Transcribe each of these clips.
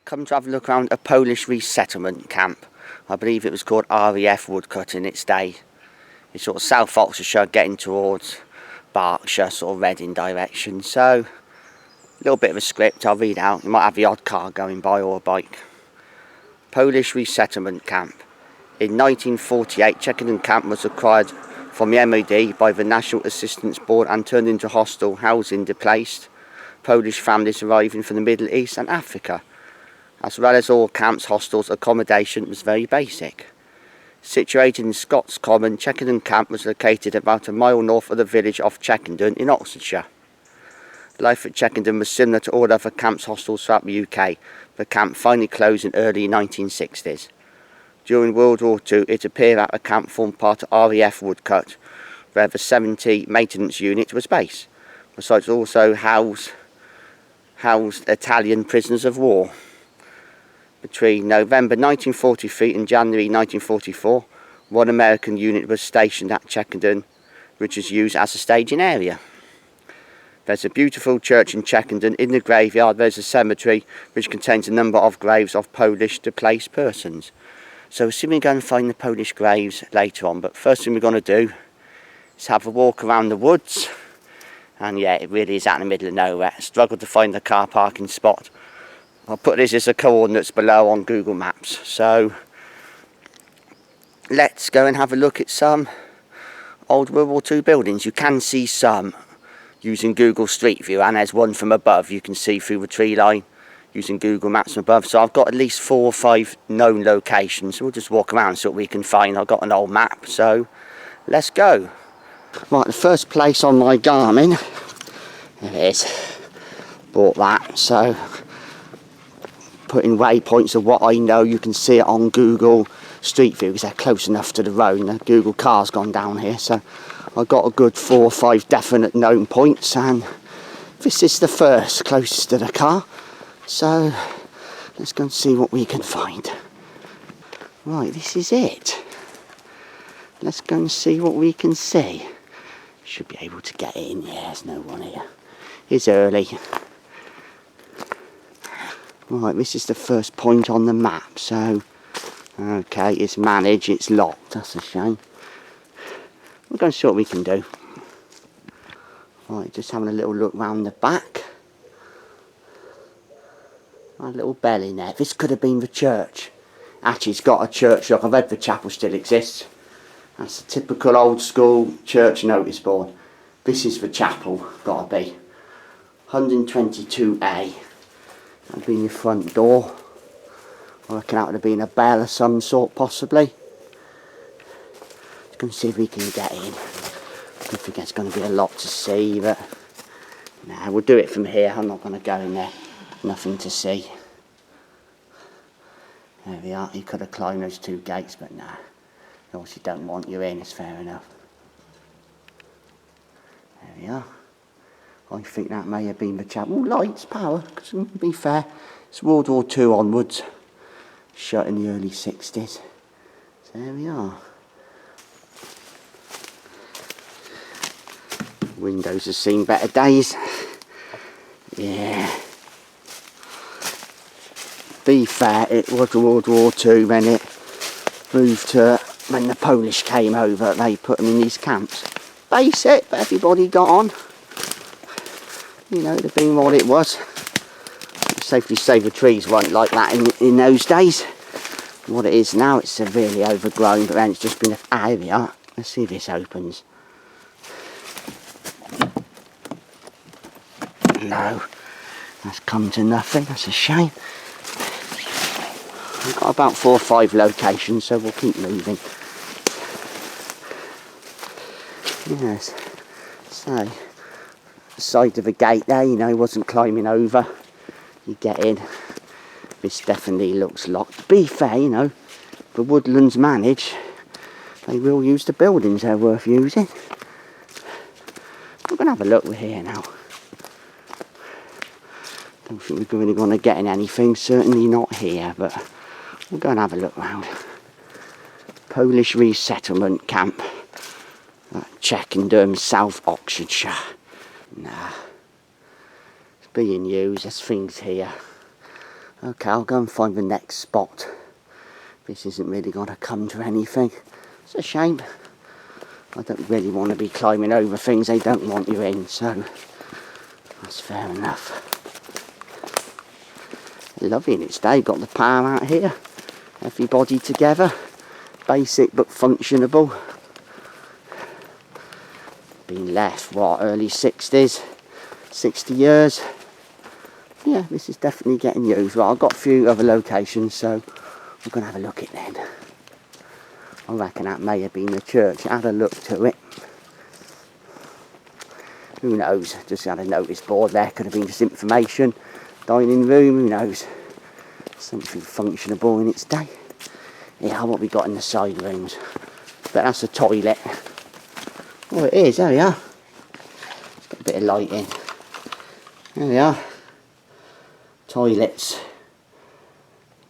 Come to have a look around a Polish resettlement camp. I believe it was called RAF Woodcut in its day. It's sort of South Oxfordshire getting towards Berkshire, sort of Reading direction. So, a little bit of a script I'll read out. You might have the odd car going by or a bike. Polish resettlement camp. In 1948, Checkendon Camp was acquired from the MOD by the National Assistance Board and turned into hostel housing displaced Polish families arriving from the Middle East and Africa. As well as all camps, hostels, accommodation was very basic. Situated in Scots Common, Checkendon Camp was located about a mile north of the village of Checkendon in Oxfordshire. Life at Checkendon was similar to all other camps hostels throughout the UK. The camp finally closed in early 1960s. During World War II, it appeared that the camp formed part of RAF Woodcut, where the 70 maintenance unit was based. Besides, also housed Italian prisoners of war. Between November 1943 and January 1944, one American unit was stationed at Checkendon, which is used as a staging area. There's a beautiful church in Checkendon. In the graveyard there's a cemetery which contains a number of graves of Polish displaced persons. So we'll see if we can go and find the Polish graves later on, but first thing we're going to do is have a walk around the woods. And yeah, it really is out in the middle of nowhere. I struggled to find the car parking spot. I'll put this as the coordinates below on Google Maps. So let's go and have a look at some old World War II buildings. You can see some using Google Street View, and there's one from above you can see through the tree line using Google Maps from above. So I've got at least 4 or 5 known locations. So we'll just walk around so we can find. I've got an old map, so let's go. Right, the first place on my Garmin, there it is. Bought that, so putting waypoints of what I know. You can see it on Google Street View because they're close enough to the road, and the Google car's gone down here, so I've got a good 4 or 5 definite known points, and this is the first closest to the car, so let's go and see what we can find. Right, this is it. Let's go and see what we can see. Should be able to get in. Yeah, there's no one here. It's early. Right, this is the first point on the map, so okay, it's managed, it's locked, that's a shame. We're going to see what we can do. Right, just having a little look round the back. A little bell in there. This could have been the church. Actually, it's got a church look. I've heard the chapel still exists. That's a typical old school church notice board. This is the chapel, gotta be. 122A. That'd be your front door. I reckon that would have been a bell of some sort, possibly. Let's go and see if we can get in. I think it's going to be a lot to see, but nah, we'll do it from here. I'm not going to go in there. Nothing to see. There we are. You could have climbed those 2 gates, but nah. They obviously don't want you in, it's fair enough. There we are. I think that may have been the chapel. Lights, power, because to be fair, it's World War II onwards. Shut in the early 60s. So there we are. Windows have seen better days. Yeah. Be fair, it was World War II when it moved to, when the Polish came over, they put them in these camps. Basic, but everybody got on. You know, it'd have been what it was. Safely say the trees weren't like that in those days. What it is now, it's severely overgrown, but then it's just been an area. Let's see if this opens. No, that's come to nothing, that's a shame. We've got about 4 or 5 locations, so we'll keep moving. Yes, so the side of the gate there, you know, wasn't climbing over. You get in. This definitely looks locked. Be fair, you know, the Woodlands manage. They will use the buildings, they're worth using. We're going to have a look. We're here now. Don't think we're really going to get in anything. Certainly not here, but we'll go and have a look round. Polish resettlement camp at Checkendon, South Oxfordshire. Nah. It's being used, there's things here. Okay, I'll go and find the next spot. This isn't really going to come to anything. It's a shame. I don't really want to be climbing over things they don't want you in, so that's fair enough. Lovely in its day, got the power out here. Everybody together. Basic but functionable. Been left, what, early 60s? 60 years. Yeah, this is definitely getting used. Well, I've got a few other locations, so we're going to have a look at it then. I reckon that may have been the church. Had a look to it. Who knows? Just had a notice board there. Could have been just information. Dining room, who knows? Something functionable in its day. Yeah, what we got in the side rooms. But that's a toilet. Oh, it is. There we are. It's got a bit of lighting. There we are. Toilets.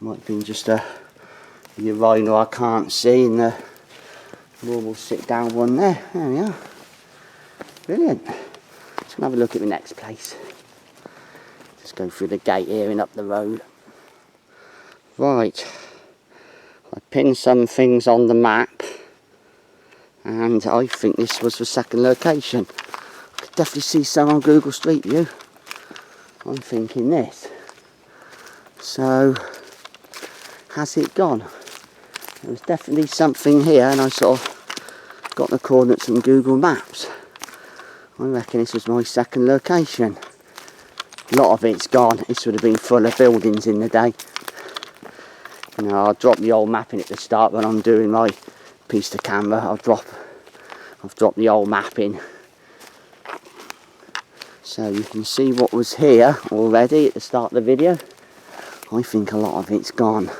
Might have been just a urinal I can't see, and the normal sit down one there. There we are. Brilliant. Just gonna have a look at the next place. Just go through the gate here and up the road. Right. I pinned some things on the map, and I think this was the second location. I could definitely see some on Google Street View. I'm thinking this. So, has it gone? There was definitely something here, and I sort of got the coordinates from Google Maps. I reckon this was my second location. A lot of it's gone. This would have been full of buildings in the day. You know, I'll drop the old map in at the start when I'm doing my piece to camera. I've dropped the old map in. So you can see what was here already at the start of the video. I think a lot of it's gone.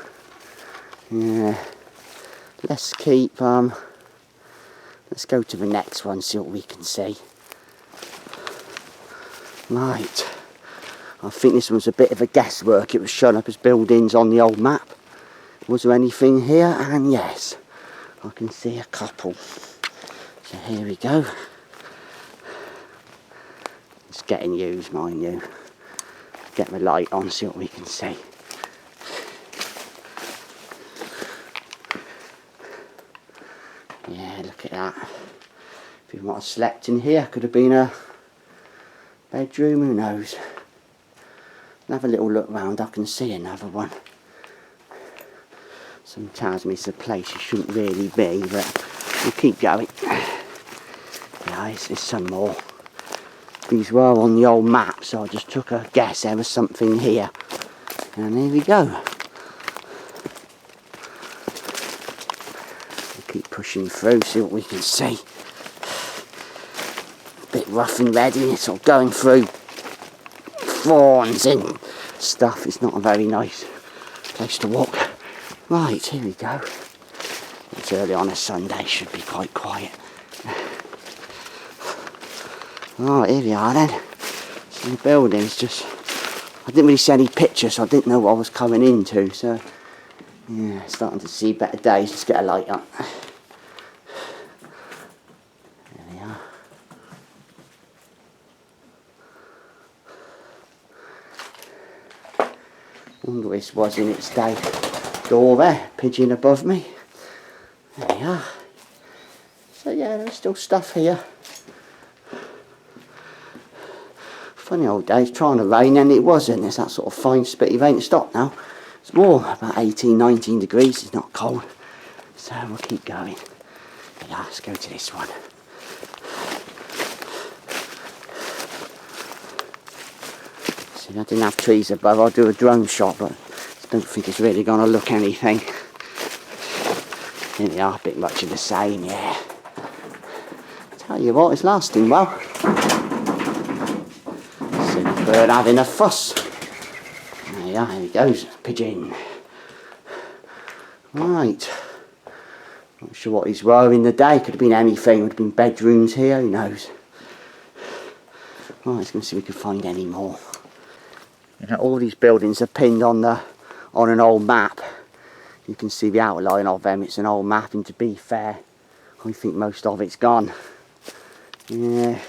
Yeah. Let's keep, let's go to the next one, see what we can see. Right. I think this was a bit of a guesswork. It was shown up as buildings on the old map. Was there anything here? And yes, I can see a couple. So here we go. It's getting used, mind you. Get my light on, see what we can see. Yeah, look at that. If you might have slept in here, could have been a bedroom, who knows. Have a little look round, I can see another one. Some tells me it's a place you shouldn't really be, but we'll keep going. Yeah, there's some more. These were on the old map, so I just took a guess there was something here. And here we go. We'll keep pushing through, see what we can see. A bit rough and ready, it's sort of going through thorns and stuff. It's not a very nice place to walk. Right, here we go. It's early on a Sunday, should be quite quiet. Right, here we are then. So the building's just, I didn't really see any pictures, so I didn't know what I was coming into. So, yeah, starting to see better days. Let's get a light on. There we are. Wonder if this was in its day. Door there, pigeon above me. There we are. So yeah, there's still stuff here. Funny old days, trying to rain and it wasn't. There's that sort of fine spitty rain. It's stopped now. It's warm, about 18, 19 degrees. It's not cold. So we'll keep going. Yeah, let's go to this one. See, I didn't have trees above. I'll do a drone shot, but I don't think it's really going to look anything. Here we are, a bit much of the same, yeah. Tell you what, it's lasting well. Silly bird having a fuss. There we are, here he goes, pigeon. Right. Not sure what these were in the day. Could have been anything. Would have been bedrooms here, who knows. Right, let's go see if we can find any more. You know, all these buildings are pinned on an old map. You can see the outline of them. It's an old map, and to be fair, I think most of it's gone. Yeah.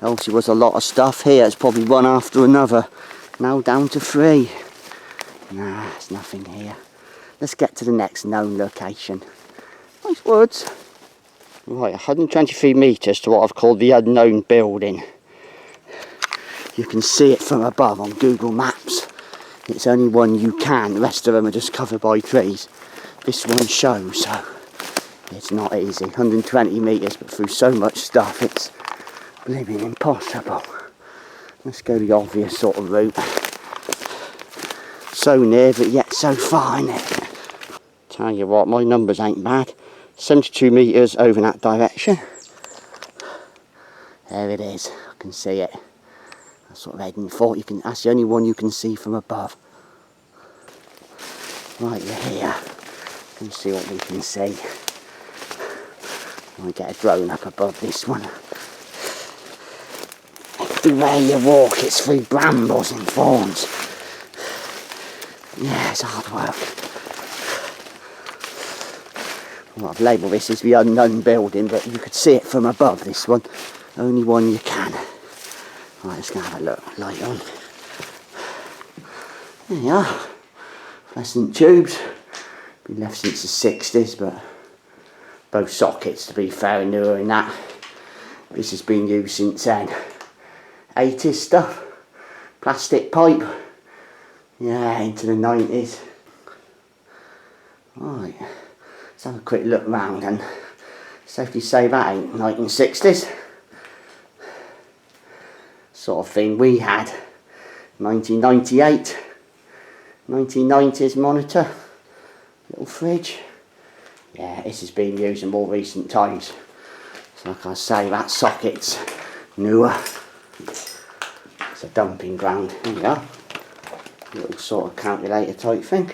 Obviously was a lot of stuff here. It's probably one after another. Now down to 3. Nah, there's nothing here. Let's get to the next known location. Nice woods. Right, 123 metres to what I've called the unknown building. You can see it from above on Google Maps. It's only one you can, the rest of them are just covered by trees. This one shows, so it's not easy. 120 metres, but through so much stuff, it's blimmin' impossible. Let's go the obvious sort of route. So near, but yet so far, innit? Tell you what, my numbers ain't bad. 72 metres over in that direction. There it is, I can see it. That's what I'm heading for. That's the only one you can see from above. Right, you're here. You can see what we can see. I get a drone up above this one. Everywhere you walk, it's through brambles and thorns. Yeah, it's hard work. Well, I've labelled this as the unknown building, but you could see it from above, this one. Only one you can. Right, let's go have a look. Light on. There you are. Fluorescent tubes. Been left since the 60s, but both sockets, to be fair, are newer in that. This has been used since then. 80s stuff. Plastic pipe. Yeah, into the 90s. Right. Let's have a quick look round and safely say that ain't 1960s. Sort of thing we had. 1998. 1990s monitor. Little fridge. Yeah, this has been used in more recent times. So like I say, that socket's newer. It's a dumping ground. Here we are. Little sort of calculator type thing.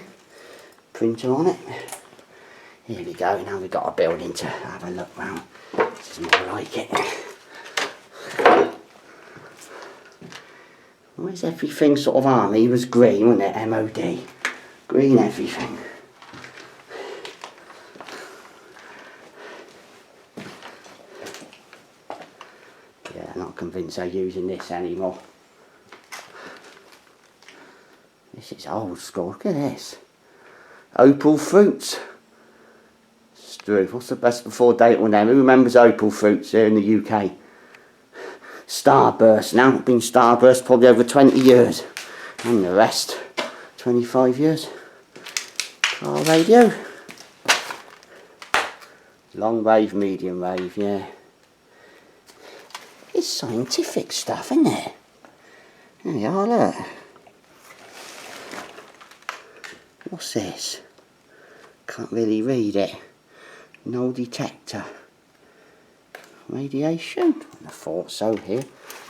Printer on it. Here we go, now we've got a building to have a look round. This is more like it. Where's everything sort of army? It was green, wasn't it? MOD. Green everything. Yeah, not convinced they're using this anymore. This is old school, look at this. Opal fruits. What's the best before date on them? Who remembers opal fruits here in the UK? Starburst now, been Starburst probably over 20 years. And the rest, 25 years. Car radio. Long wave, medium wave, yeah. It's scientific stuff, isn't it? There you are, look. What's this? Can't really read it. No detector. Radiation? I thought so here.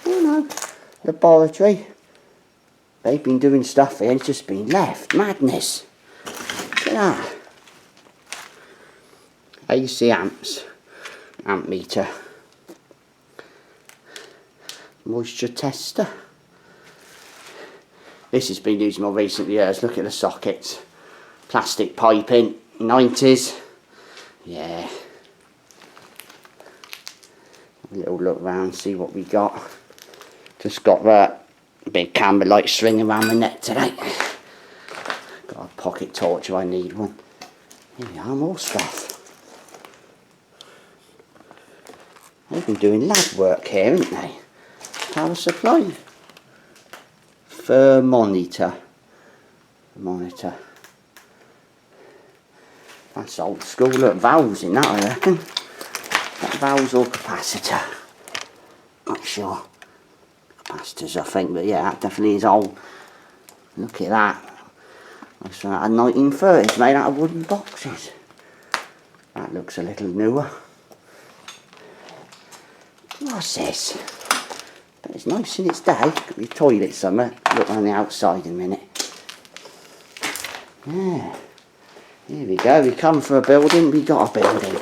Oh no. Laboratory. They've been doing stuff here and it's just been left. Madness. Look at that. AC amps. Amp meter. Moisture tester. This has been used more recent years. Look at the sockets. Plastic piping. 90s. Yeah. A little look round, see what we got. Just got that big camera light string around my neck today. Got a pocket torch if I need one. Here we are, more stuff. They've been doing lab work here, haven't they? Power supply. Thermometer. Monitor. That's old school. Look, valves in that, I reckon. That valves or capacitor. Not sure. Capacitors, I think, but yeah, that definitely is old. Look at that. That's out of 1930s, made out of wooden boxes. That looks a little newer. What's this? But it's nice in its day. Could be a toilet somewhere. Look on the outside in a minute. Yeah. Here we go. We come for a building, we got a building.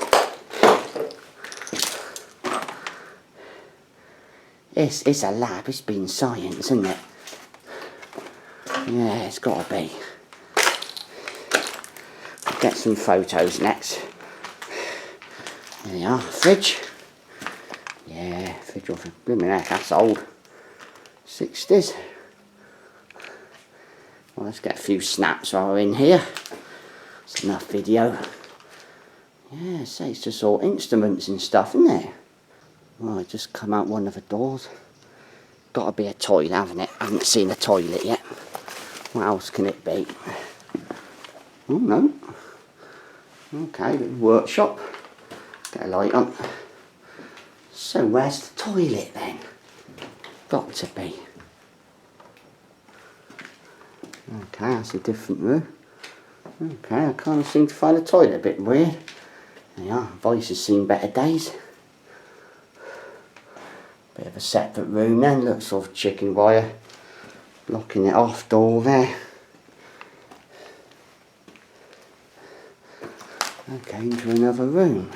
It's a lab, it's been science, isn't it? Yeah, it's got to be. I'll get some photos next. There they are, fridge. Yeah, fridge off a blooming heck, that's old. 60s. Well, let's get a few snaps while we're in here. It's enough video. Yeah, so it's just all instruments and stuff, isn't it? Well, I just come out one of the doors. Got to be a toilet, haven't it? I haven't seen a toilet yet. What else can it be? Oh no. Okay, little workshop. Get a light on. So where's the toilet then? Got to be. Okay, that's a different room. Okay, I can't seem to find a toilet, a bit weird. There you are, Vice has seen better days. Bit of a separate room then, looks sort of chicken wire. Blocking it off, door there. Okay, into another room.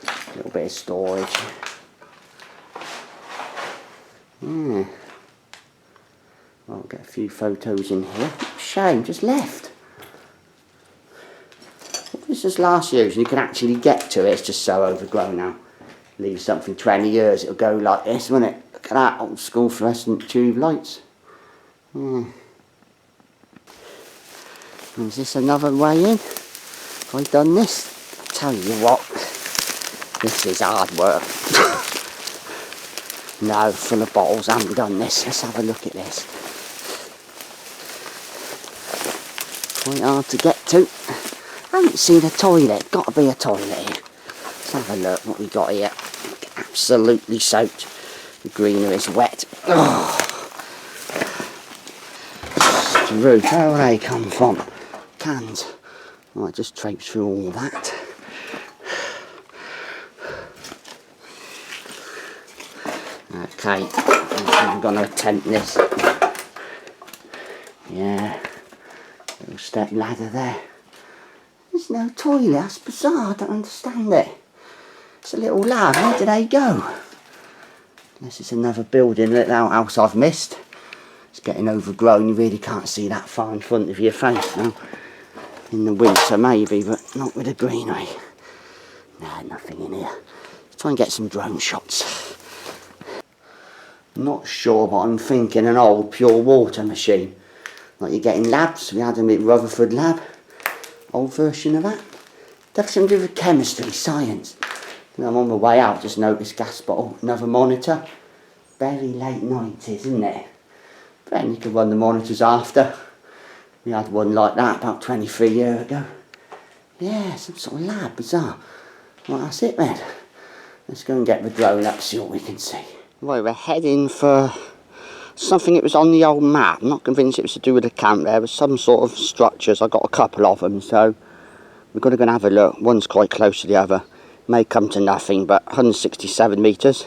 A little bit of storage. Yeah. I'll get a few photos in here. Shame, just left. This was last year's, and you can actually get to it. It's just so overgrown now. Leave something 20 years, it'll go like this, won't it? Look at that, old school fluorescent tube lights. Yeah. Is this another way in? Have I done this? Tell you what, this is hard work. No, full of bottles, I haven't done this. Let's have a look at this. Quite hard to get to. I haven't seen a toilet, got to be a toilet here. Let's have a look what we got here. Absolutely soaked. The greenery is wet. Oh. Strew, where do they come from? Cans. Right, just traipse through all that. Okay, I'm going to attempt this. Yeah, little step ladder there. There's no toilet, that's bizarre, I don't understand it. It's a little lab, where do they go? Unless it's another building, little outhouse I've missed. It's getting overgrown, you really can't see that far in front of your face now. In the winter maybe, but not with the greenery. Nah, nothing in here. Let's try and get some drone shots. Not sure, but I'm thinking an old pure water machine. Like you get in labs, we had them at Rutherford Lab. Old version of that. That's something to do with chemistry, science. And I'm on my way out, just noticed gas bottle, another monitor. Very late 90s, isn't it? But then you can run the monitors after. We had one like that about 23 years ago. Yeah, some sort of lab, bizarre. Well, that's it then. Let's go and get the drone up, see what we can see. Right, we're heading for something that was on the old map. I'm not convinced it was to do with the camp. There was some sort of structures. I got a couple of them, so we're going to go and have a look. One's quite close to the other. May come to nothing, but 167 metres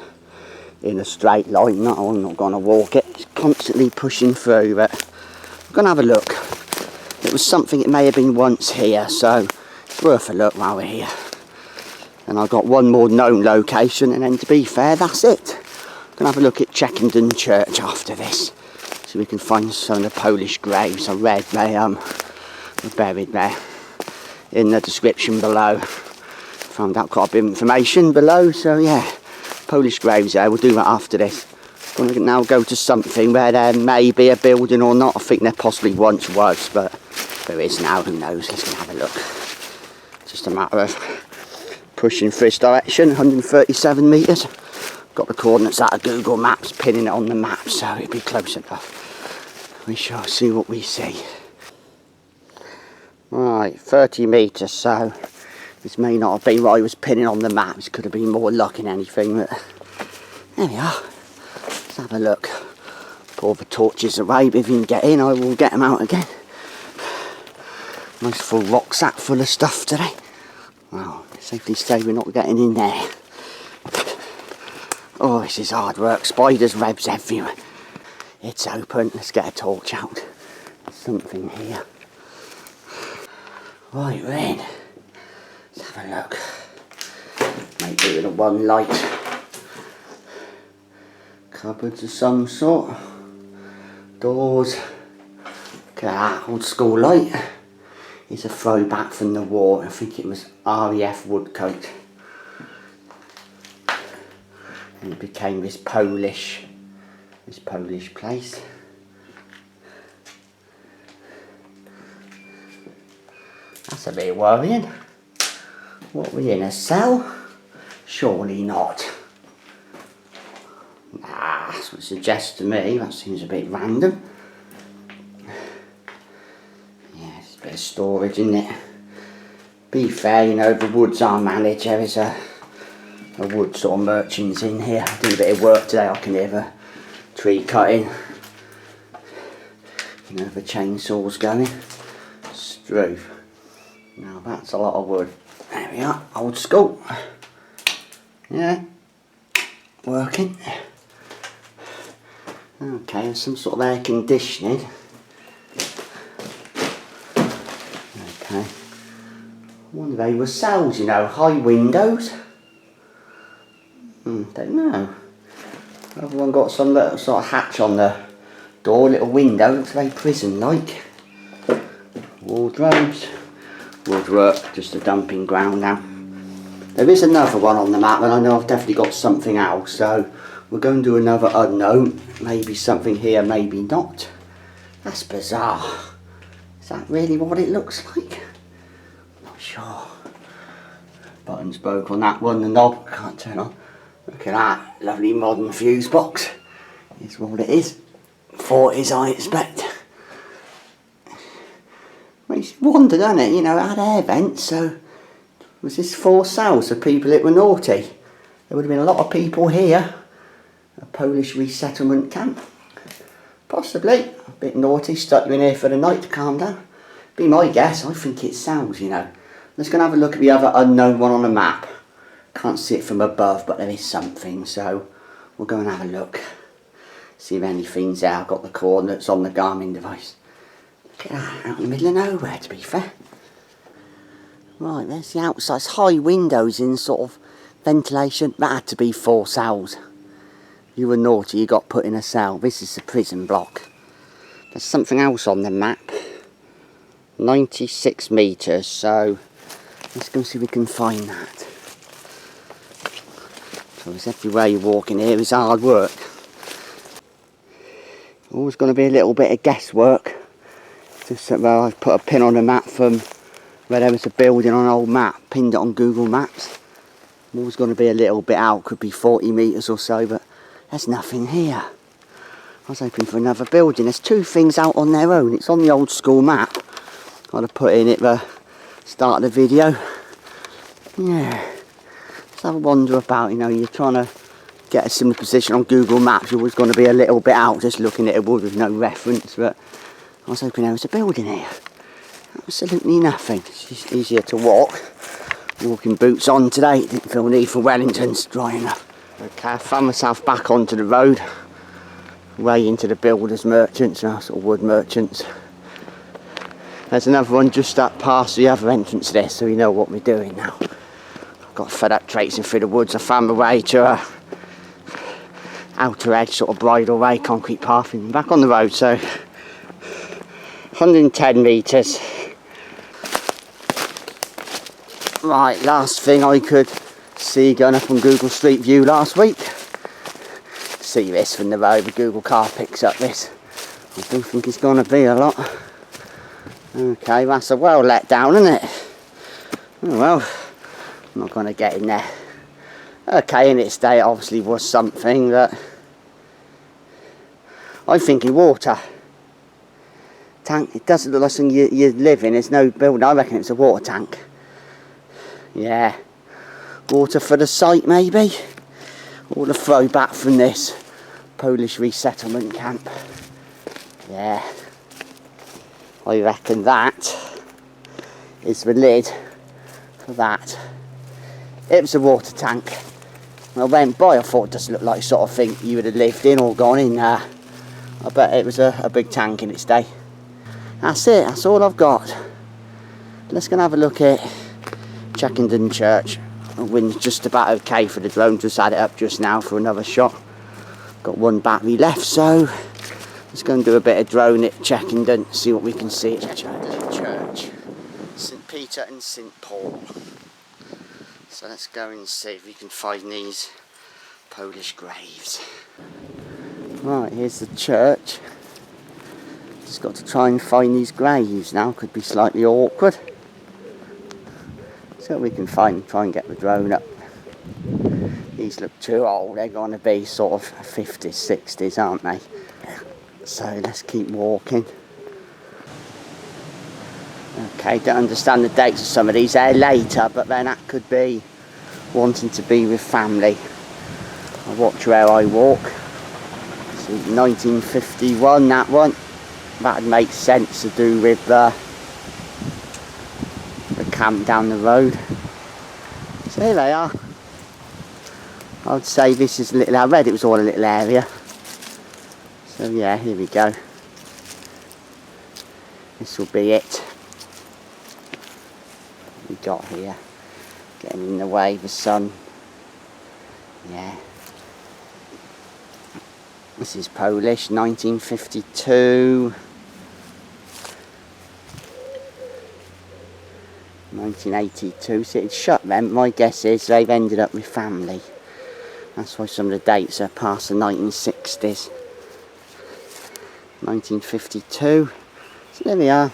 in a straight line. No, I'm not going to walk it. It's constantly pushing through, but we're going to have a look. It was something it may have been once here, so it's worth a look while we're here. And I've got one more known location, and then to be fair, that's it. Gonna have a look at Checkendon Church after this, so we can find some of the Polish graves. I read they were buried there in the description below. Found out quite a bit of information below, so yeah, Polish graves there. We'll do that after this. Gonna now go to something where there may be a building or not. I think there possibly once was, but there is now. Who knows? Let's go have a look. Just a matter of pushing for this direction. 137 metres. Got the coordinates out of Google Maps, pinning it on the map, so it'll be close enough. We shall see what we see. Right, 30 metres, so this may not have been what I was pinning on the map. This could have been more luck in anything, but there we are. Let's have a look. Pour the torches away, but if you can get in, I will get them out again. Nice full rucksack full of stuff today. Well, safely say we're not getting in there. Oh, this is hard work. Spiders, webs everywhere. It's open. Let's get a torch out. There's something here. Right, we're in. Let's have a look. Maybe with a one light. Cupboards of some sort. Doors. Look at that old school light. It's a throwback from the war. I think it was RAF woodcote. And it became this Polish place. That's a bit worrying. What, we in a cell? Surely not. Nah, that's what it suggests to me. That seems a bit random. Yeah, it's a bit of storage, isn't it? Be fair, you know, the woods are managed. There is a wood sort of merchants in here. I did a bit of work today. I can hear the tree cutting. You know, the chainsaw's going. Stroof. Now that's a lot of wood. There we are, old school. Yeah, working. Okay, there's some sort of air conditioning. Okay. I wonder they were cells, you know, high windows. Don't know. Everyone got some little sort of hatch on the door, little window, looks very prison-like. Wardrobes. Woodwork, just a dumping ground now. There is another one on the map, and I know I've definitely got something else, so we're going to do another unknown. Maybe something here, maybe not. That's bizarre. Is that really what it looks like? Not sure. Buttons broke on that one, the knob can't turn on. Look at that, lovely modern fuse box. Is what it is. 40s, I expect. Makes you wonder, doesn't it? You know, it had air vents, so was this 4 cells for people that were naughty? There would have been a lot of people here. A Polish resettlement camp. Possibly. A bit naughty, stuck you in here for the night to calm down. Be my guess, I think it's cells, you know. Let's go and have a look at the other unknown one on the map. Can't see it from above, but there is something, so we'll go and have a look. See if anything's there. I've got the coordinates on the Garmin device. Look at that, out in the middle of nowhere, to be fair. Right, there's the outside. It's high windows in sort of ventilation. That had to be 4 cells. You were naughty, you got put in a cell. This is the prison block. There's something else on the map. 96 metres, so let's go see if we can find that. So it's everywhere you walk in here is hard work. Always going to be a little bit of guesswork. Just well, I put a pin on the map from where there was a building on an old map, pinned it on Google Maps. Always going to be a little bit out, could be 40 metres or so, but there's nothing here. I was hoping for another building. There's 2 things out on their own. It's on the old school map. I'd have put in at the start of the video. Yeah. Let's have a wander about, you know, you're trying to get a similar position on Google Maps. You're always going to be a little bit out just looking at a wood with no reference, but I was hoping there was a building here. Absolutely nothing. It's just easier to walk. Walking boots on today. Didn't feel need for Wellingtons. Dry enough. Okay, I found myself back onto the road. Way into the builders merchants now, sort of wood merchants. There's another one just up past the other entrance there, so you know what we're doing now. I've got fed up traipsing through the woods. I found my way to a outer edge, sort of bridle way, concrete path, and back on the road, so 110 metres. Right, last thing I could see going up on Google Street View last week. See this from the road, the Google car picks up this. I don't think it's going to be a lot. Okay, that's a well let down, isn't it? Oh well, I'm not going to get in there. Okay, in its day it obviously was something that I'm thinking water tank. It doesn't look like something you live in. There's no building. I reckon it's a water tank. Yeah, water for the site maybe, or the throwback from this Polish resettlement camp. Yeah, I reckon that is the lid for that. It was a water tank. When I went by, I thought it just looked like sort of thing you would have lived in or gone in there. I bet it was a big tank in its day. That's it, that's all I've got. Let's go and have a look at Checkendon Church. The wind's just about okay for the drone, just had it up just now for another shot. Got 1 battery left, so let's go and do a bit of drone at Checkendon, see what we can see at Checkendon Church. St Peter and St Paul. So let's go and see if we can find these Polish graves. Right, here's the church. Just got to try and find these graves now, could be slightly awkward. So we can try and get the drone up. These look too old, they're going to be sort of 50s, 60s, aren't they? So let's keep walking. Okay, don't understand the dates of some of these. They're later, but then that could be wanting to be with family. I watch where I walk. So 1951, that one. That would make sense to do with the camp down the road. So here they are. I would say this is a little, I read it was all a little area. So yeah, here we go. This will be it. What we got here. Getting in the way, the sun. Yeah. This is Polish, 1952. 1982, so it's shut then. My guess is they've ended up with family. That's why some of the dates are past the 1960s. 1952. So there we are.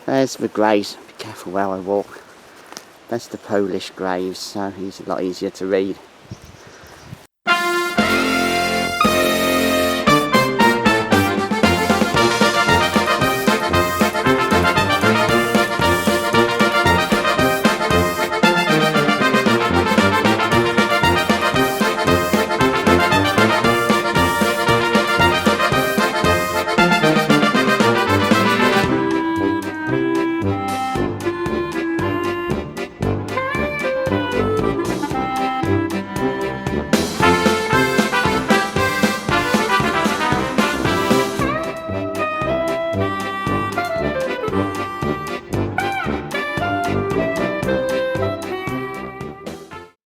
There's the graves. Be careful where I walk. That's the Polish graves, so it's a lot easier to read.